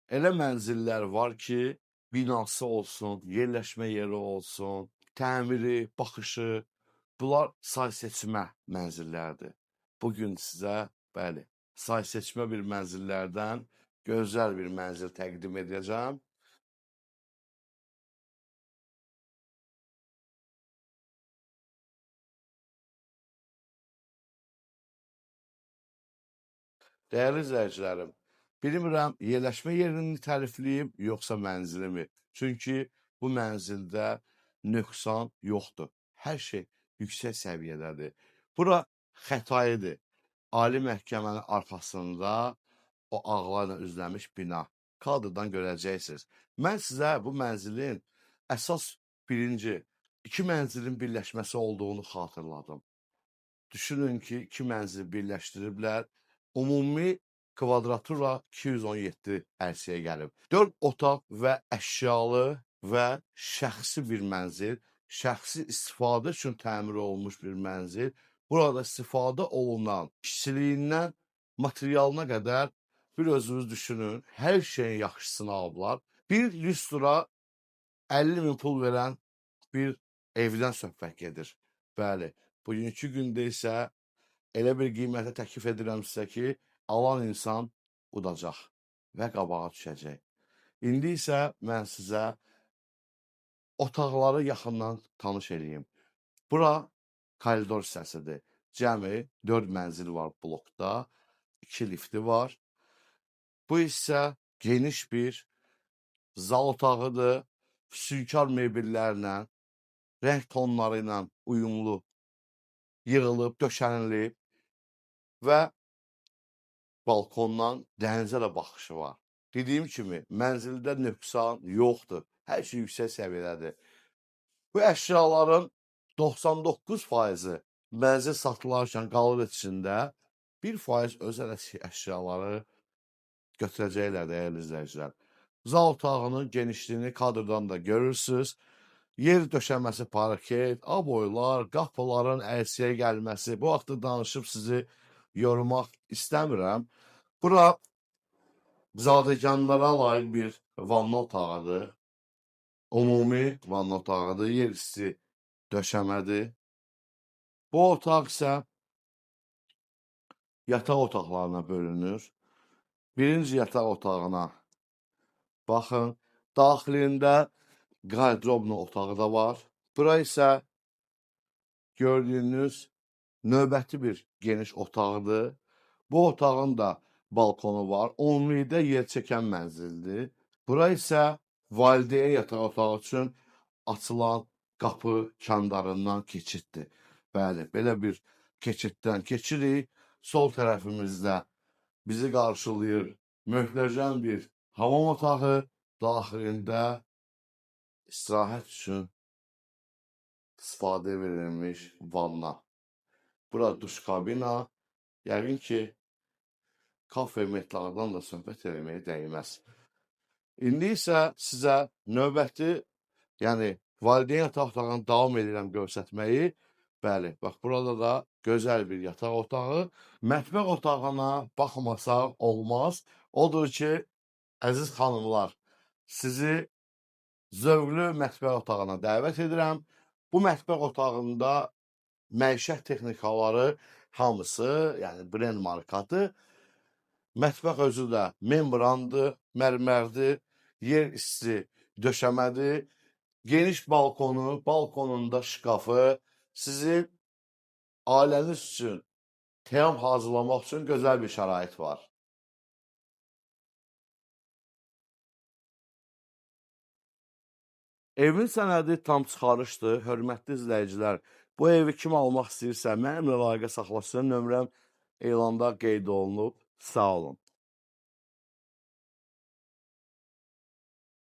Elə mənzillər var ki, binası olsun, yerləşmə yeri olsun, təmiri, baxışı, bunlar say seçmə mənzillərdir. Bugün sizə, bəli, say seçmə bir mənzillərdən gözəl bir mənzil təqdim edəcəm. Dəyərli izləyicilərim, bilmirəm yerləşmə yerini tərifləyim, yoxsa mənzilimi. Çünki bu mənzildə nöqsan yoxdur. Hər şey yüksək səviyyədədir. Bura Xətayidir. Ali məhkəmənin arxasında o ağlarla üzləmiş bina. Kadrdan görəcəksiniz. Mən sizə bu mənzilin əsas birinci, iki mənzilin birləşməsi olduğunu xatırladım. Düşünün ki, iki mənzil birləşdiriblər. Ümumi kvadratura 217 ərsəyə gəlib. 4 otaq və əşyalı və şəxsi bir mənzil, şəxsi istifadə üçün təmir olunmuş bir mənzil. Burada istifadə olunan işçiliyindən materialına qədər bir özünüz düşünün, hər şeyin yaxşısını alıblar. Bir lüstra 50 min pul verən bir evdən söhbət gedir. Bəli, bugünkü gündə isə elə bir qiymətə təklif edirəm sizə ki, alan insan udacaq və qabağa düşəcək. İndi isə mən sizə otaqları yaxından tanış edeyim. Bura koridor hissəsidir. Cəmi 4 mənzil var blokda, 2 lifti var. Bu isə geniş bir zal otağıdır. Füsunkar mebellərlə, rəng tonları ilə uyumlu yığılıb, döşənilib və balkondan dənizə də baxışı var. Dediyim kimi, mənzildə nöqsan yoxdur. Hər şey yüksək səviyyədədir. Bu əşyaların 99%-i mənzil satılarkən qalır içində, 1% öz əşyaları götürəcəklər dəyərli izləyicilər. Zal otağının genişliyini kadrdan da görürsünüz. Yer döşəməsi parket, aboylar, qapıların ərsəyə gəlməsi. Bu haqda danışıb sizi yormaq istəmirəm. Bura zadəganlara layiq bir vanna otağıdır. Ümumi vanna otağıdır. Yer isti döşəmədir. Bu otaq isə yataq otaqlarına bölünür. Birinci yataq otağına baxın. Daxilində qardıroblu otağı da var. Bura isə gördüyünüz növbəti bir geniş otaqdır. Bu otağın da balkonu var. Ümumilikdə yer çəkən mənzildir. Bura isə valideyn yataq otağı üçün açılan qapı kəndarından keçiddir. Bəli, belə bir keçiddən keçirik. Sol tərəfimizdə bizi qarşılayır möhtəşəm bir hamam otağı. Daxilində istirahət üçün istifadə verilmiş vanna. Bura duş kabina. Yəqin ki, kafe metlardan da söhbət eləməyə dəyməz. İndi isə sizə növbəti, yəni valideyn yataq otağını davam edirəm göstərməyi. Bəli, bax burada da gözəl bir yataq otağı. Mətbəx otağına baxmasaq olmaz. Odur ki, əziz xanımlar, sizi zövqlü mətbəx otağına dəvət edirəm. Bu mətbəx otağında məişət texnikaları hamısı, yəni brend markadır. Mətbəx özü də membrandır, mərmərdir, yer isti döşəmədir. Geniş balkonu, balkonunda şkafı, sizin ailəniz üçün təam hazırlamaq üçün gözəl bir şərait var. Evin sənədi tam çıxarışdır. Hörmətli izləyicilər, bu evi kim almaq istəyirsə, mənimlə əlaqə saxlasın. Nömrəm elanda qeyd olunub. Sağ olun.